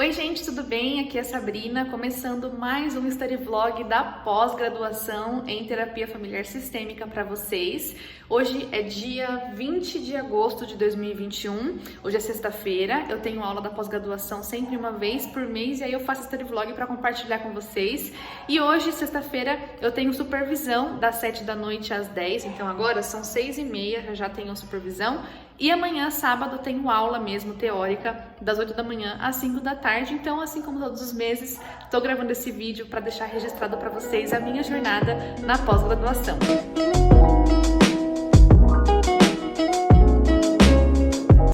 Oi gente, tudo bem? Aqui é a Sabrina, começando mais um study vlog da pós-graduação em terapia familiar sistêmica para vocês. Hoje é dia 20 de agosto de 2021, hoje é sexta-feira, eu tenho aula da pós-graduação sempre uma vez por mês e aí eu faço study vlog para compartilhar com vocês. E hoje, sexta-feira, eu tenho supervisão das 7 da noite às 10, então agora são 6h30, eu já tenho supervisão. E amanhã, sábado, tenho aula mesmo, teórica, das 8 da manhã às 5 da tarde. Então, assim como todos os meses, estou gravando esse vídeo para deixar registrado para vocês a minha jornada na pós-graduação.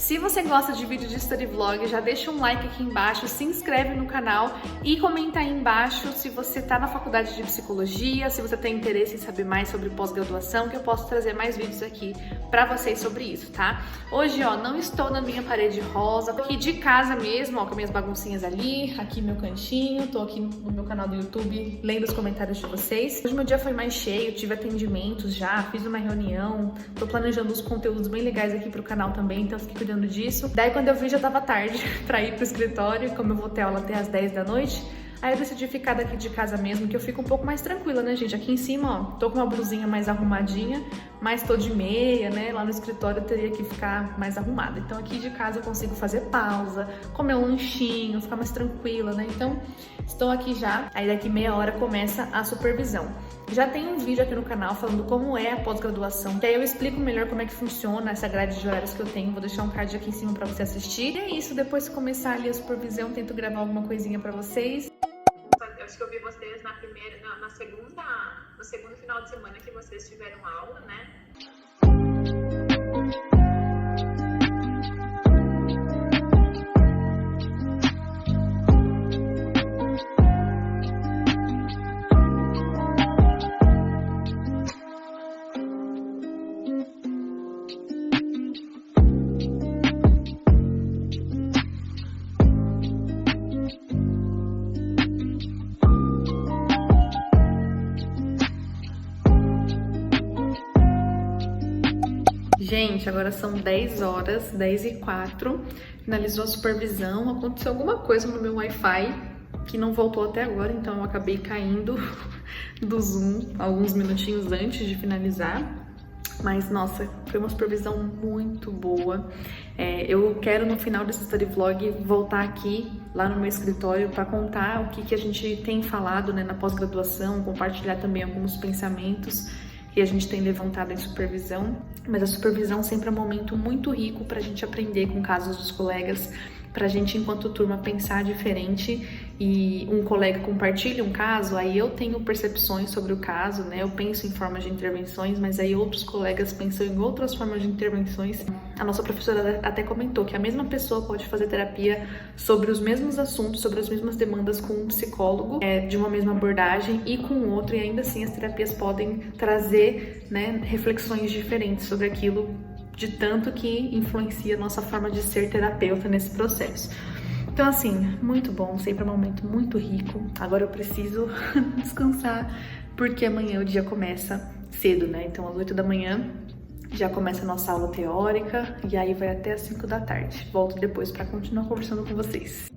Se você gosta de vídeo de study vlog, já deixa um like aqui embaixo, se inscreve no canal e comenta aí embaixo se você está na faculdade de psicologia, se você tem interesse em saber mais sobre pós-graduação, que eu posso trazer mais vídeos aqui para vocês sobre isso, tá? Hoje, ó, não estou na minha parede rosa, tô aqui de casa mesmo, ó, com minhas baguncinhas ali, aqui meu cantinho, tô aqui no meu canal do YouTube lendo os comentários de vocês. Hoje meu dia foi mais cheio, tive atendimentos já, fiz uma reunião, tô planejando uns conteúdos bem legais aqui pro canal também, então fiquei cuidando disso. Daí quando eu vi já tava tarde pra ir pro escritório, como eu vou ter aula até às 10 da noite, aí eu decidi ficar daqui de casa mesmo, que eu fico um pouco mais tranquila, né, gente? Aqui em cima, ó, tô com uma blusinha mais arrumadinha, mas tô de meia, né? Lá no escritório eu teria que ficar mais arrumada. Então aqui de casa eu consigo fazer pausa, comer um lanchinho, ficar mais tranquila, né? Então estou aqui já, aí daqui meia hora começa a supervisão. Já tem um vídeo aqui no canal falando como é a pós-graduação, que aí eu explico melhor como é que funciona essa grade de horários que eu tenho, vou deixar um card aqui em cima pra você assistir. E é isso, depois que começar ali a supervisão, tento gravar alguma coisinha pra vocês. Eu acho que eu vi vocês no segundo final de semana que vocês tiveram aula, né? Gente, agora são 10 horas, 10h04, finalizou a supervisão, aconteceu alguma coisa no meu Wi-Fi que não voltou até agora, então eu acabei caindo do Zoom alguns minutinhos antes de finalizar, mas nossa, foi uma supervisão muito boa. Eu quero no final desse study vlog voltar aqui, lá no meu escritório, para contar o que a gente tem falado, né, na pós-graduação, compartilhar também alguns pensamentos que a gente tem levantado em supervisão, mas a supervisão sempre é um momento muito rico para a gente aprender com casos dos colegas, para a gente, enquanto turma, pensar diferente e um colega compartilha um caso, aí eu tenho percepções sobre o caso, né? Eu penso em formas de intervenções, mas aí outros colegas pensam em outras formas de intervenções. A nossa professora até comentou que a mesma pessoa pode fazer terapia sobre os mesmos assuntos, sobre as mesmas demandas com um psicólogo, de uma mesma abordagem e com outro, e ainda assim as terapias podem trazer, né, reflexões diferentes sobre aquilo, de tanto que influencia a nossa forma de ser terapeuta nesse processo. Então, assim, muito bom, sempre é um momento muito rico. Agora eu preciso descansar, porque amanhã o dia começa cedo, né? Então, às 8 da manhã já começa a nossa aula teórica e aí vai até às 5 da tarde. Volto depois para continuar conversando com vocês.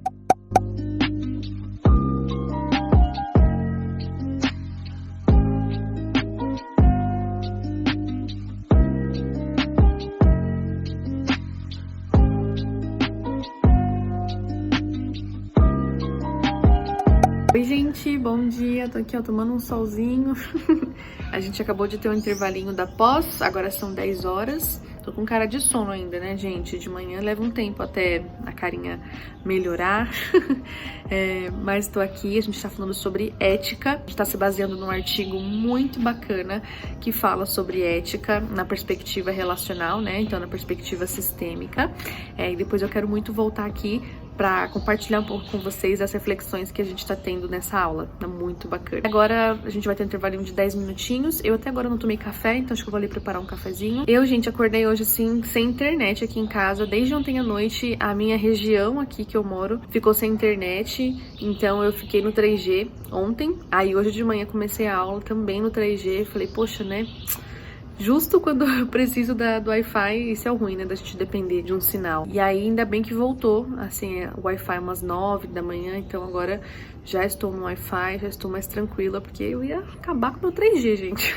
Oi gente, bom dia, tô aqui ó, tomando um solzinho. A gente acabou de ter um intervalinho da pós, agora são 10 horas. Tô com cara de sono ainda, né, gente? De manhã leva um tempo até a carinha melhorar. Mas tô aqui, a gente tá falando sobre ética. A gente tá se baseando num artigo muito bacana que fala sobre ética na perspectiva relacional, né? Então, na perspectiva sistêmica. E depois eu quero muito voltar aqui para compartilhar um pouco com vocês as reflexões que a gente tá tendo nessa aula. É muito bacana. Agora a gente vai ter um intervalinho de 10 minutinhos. Eu até agora não tomei café, então acho que eu vou ali preparar um cafezinho. Eu, gente, acordei hoje assim, sem internet aqui em casa. Desde ontem à noite, a minha região aqui que eu moro ficou sem internet, então eu fiquei no 3G ontem. Aí hoje de manhã comecei a aula também no 3G. Falei, poxa, né? justo quando eu preciso do Wi-Fi. Isso é o ruim, né, da gente depender de um sinal. E aí, ainda bem que voltou, assim, o Wi-Fi umas 9 da manhã, então agora já estou no Wi-Fi, já estou mais tranquila, porque eu ia acabar com o meu 3G, gente.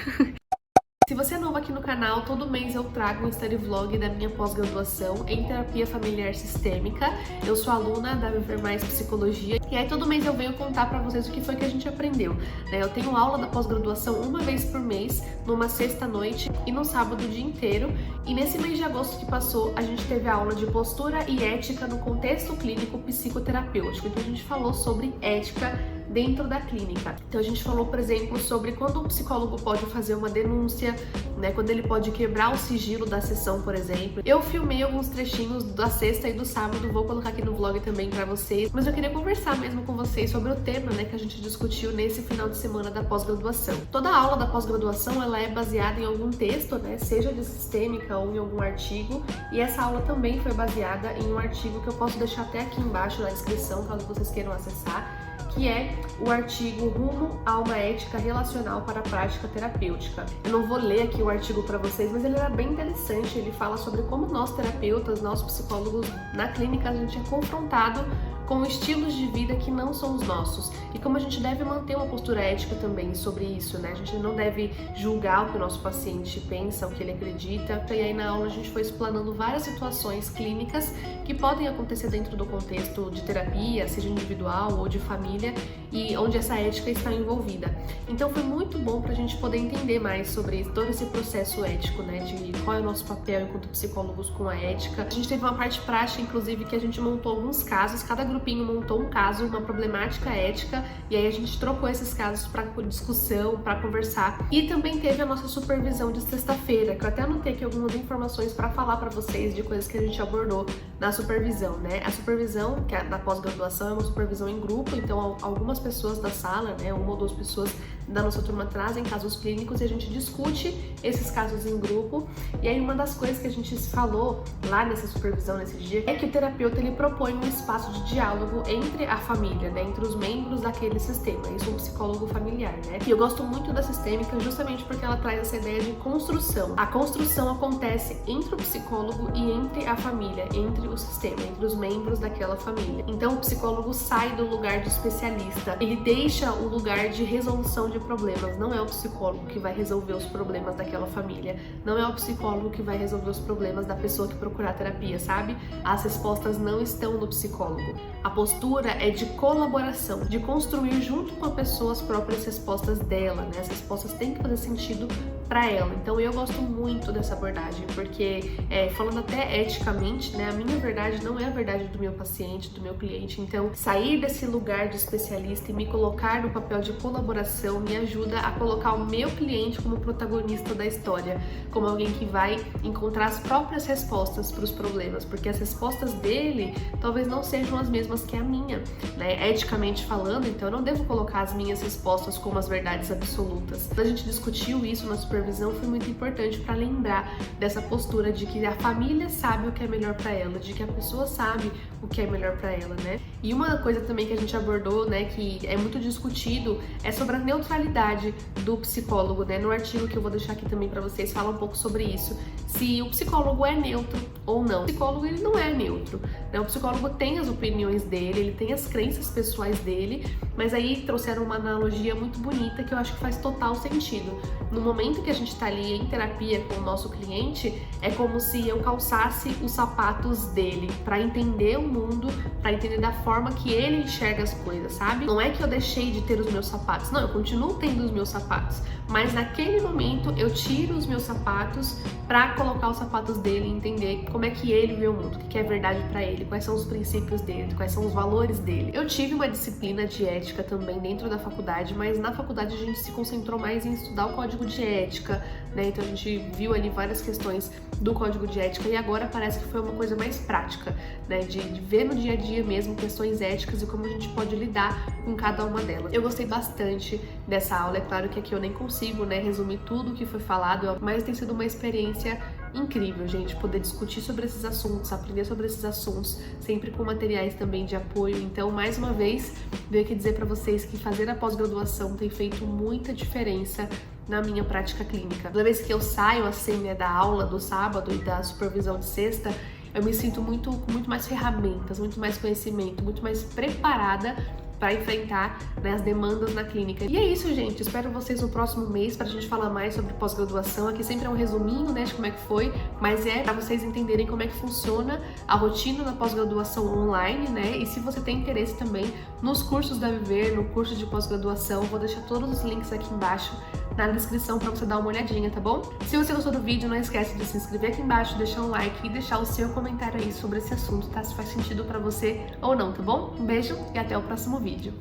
Se você é novo aqui no canal, todo mês eu trago um study vlog da minha pós-graduação em terapia familiar sistêmica. Eu sou aluna da Viver Mais Psicologia e aí todo mês eu venho contar pra vocês o que foi que a gente aprendeu, né? Eu tenho aula da pós-graduação uma vez por mês, numa sexta-noite e no sábado o dia inteiro. E nesse mês de agosto que passou, a gente teve a aula de postura e ética no contexto clínico psicoterapêutico. Então a gente falou sobre ética dentro da clínica. Então a gente falou, por exemplo, sobre quando um psicólogo pode fazer uma denúncia, né, quando ele pode quebrar o sigilo da sessão, por exemplo. Eu filmei alguns trechinhos da sexta e do sábado, vou colocar aqui no vlog também pra vocês, mas eu queria conversar mesmo com vocês sobre o tema, né, que a gente discutiu nesse final de semana da pós-graduação. Toda a aula da pós-graduação, ela é baseada em algum texto, né, seja de sistêmica ou em algum artigo, e essa aula também foi baseada em um artigo que eu posso deixar até aqui embaixo na descrição, caso vocês queiram acessar, que é o artigo Rumo a uma Ética Relacional para a Prática Terapêutica. Eu não vou ler aqui o artigo para vocês, mas ele era bem interessante. Ele fala sobre como nós terapeutas, nós psicólogos, na clínica, a gente é confrontado com estilos de vida que não são os nossos e como a gente deve manter uma postura ética também sobre isso, né? A gente não deve julgar o que o nosso paciente pensa, o que ele acredita. E aí na aula a gente foi explanando várias situações clínicas que podem acontecer dentro do contexto de terapia, seja individual ou de família, e onde essa ética está envolvida. Então foi muito bom para a gente poder entender mais sobre todo esse processo ético, né? De qual é o nosso papel enquanto psicólogos com a ética. A gente teve uma parte prática, inclusive, que a gente montou alguns casos, cada grupinho montou um caso, uma problemática ética, e aí a gente trocou esses casos para discussão, para conversar. E também teve a nossa supervisão de sexta-feira, que eu até anotei aqui algumas informações para falar para vocês de coisas que a gente abordou na supervisão, né? A supervisão, que é da pós-graduação, é uma supervisão em grupo, então algumas pessoas da sala, né, uma ou duas pessoas da nossa turma trazem casos clínicos e a gente discute esses casos em grupo. E aí uma das coisas que a gente falou lá nessa supervisão, nesse dia, é que o terapeuta ele propõe um espaço de diálogo entre a família, né, entre os membros daquele sistema. Isso é um psicólogo familiar, né? E eu gosto muito da sistêmica justamente porque ela traz essa ideia de construção. A construção acontece entre o psicólogo e entre a família, entre o sistema, entre os membros daquela família. Então o psicólogo sai do lugar de especialista, ele deixa o lugar de resolução de problemas. Não é o psicólogo que vai resolver os problemas daquela família, não é o psicólogo que vai resolver os problemas da pessoa que procurar terapia, sabe? As respostas não estão no psicólogo. A postura é de colaboração, de construir junto com a pessoa as próprias respostas dela, né? As respostas têm que fazer sentido para ela. Então eu gosto muito dessa abordagem, porque falando até eticamente, né, a minha verdade não é a verdade do meu paciente, do meu cliente. Então sair desse lugar de especialista e me colocar no papel de colaboração me ajuda a colocar o meu cliente como protagonista da história, como alguém que vai encontrar as próprias respostas para os problemas, porque as respostas dele talvez não sejam as mesmas que a minha, né? Eticamente falando, então eu não devo colocar as minhas respostas como as verdades absolutas. Quando a gente discutiu isso na supervisão, foi muito importante para lembrar dessa postura de que a família sabe o que é melhor para ela, de que a pessoa sabe o que é melhor para ela, né? E uma coisa também que a gente abordou, né, que é muito discutido, é sobre a neutralidade do psicólogo, né? No artigo que eu vou deixar aqui também para vocês, fala um pouco sobre isso. Se o psicólogo é neutro ou não. O psicólogo, ele não é neutro, né? O psicólogo tem as opiniões dele, ele tem as crenças pessoais dele, mas aí trouxeram uma analogia muito bonita que eu acho que faz total sentido. No momento que a gente tá ali em terapia com o nosso cliente, é como se eu calçasse os sapatos dele para entender o mundo, para entender da forma que ele enxerga as coisas, sabe? Não é que eu deixei de ter os meus sapatos, não, eu continuo tendo os meus sapatos, mas naquele momento eu tiro os meus sapatos para colocar os sapatos dele e entender como é que ele vê o mundo, o que é verdade para ele, quais são os princípios dele, quais são os valores dele. Eu tive uma disciplina de ética também dentro da faculdade, mas na faculdade a gente se concentrou mais em estudar o código de ética, né? Então a gente viu ali várias questões do código de ética e agora parece que foi uma coisa mais prática, né? De ver no dia a dia mesmo questões éticas e como a gente pode lidar com cada uma delas. Eu gostei bastante dessa aula, é claro que aqui eu nem consigo, né, resumir tudo o que foi falado, mas tem sido uma experiência incrível, gente, poder discutir sobre esses assuntos, aprender sobre esses assuntos, sempre com materiais também de apoio. Então, mais uma vez, venho aqui dizer para vocês que fazer a pós-graduação tem feito muita diferença na minha prática clínica. Toda vez que eu saio assim, né, da aula do sábado e da supervisão de sexta, eu me sinto com muito mais ferramentas, muito mais conhecimento, muito mais preparada para enfrentar, né, as demandas na clínica. E é isso, gente. Espero vocês no próximo mês para a gente falar mais sobre pós-graduação. Aqui sempre é um resuminho, né, de como é que foi, mas é para vocês entenderem como é que funciona a rotina da pós-graduação online, né? E se você tem interesse também nos cursos da Viver, no curso de pós-graduação, vou deixar todos os links aqui embaixo na descrição para você dar uma olhadinha, tá bom? Se você gostou do vídeo, não esquece de se inscrever aqui embaixo, deixar um like e deixar o seu comentário aí sobre esse assunto, tá? Se faz sentido para você ou não, tá bom? Um beijo e até o próximo vídeo.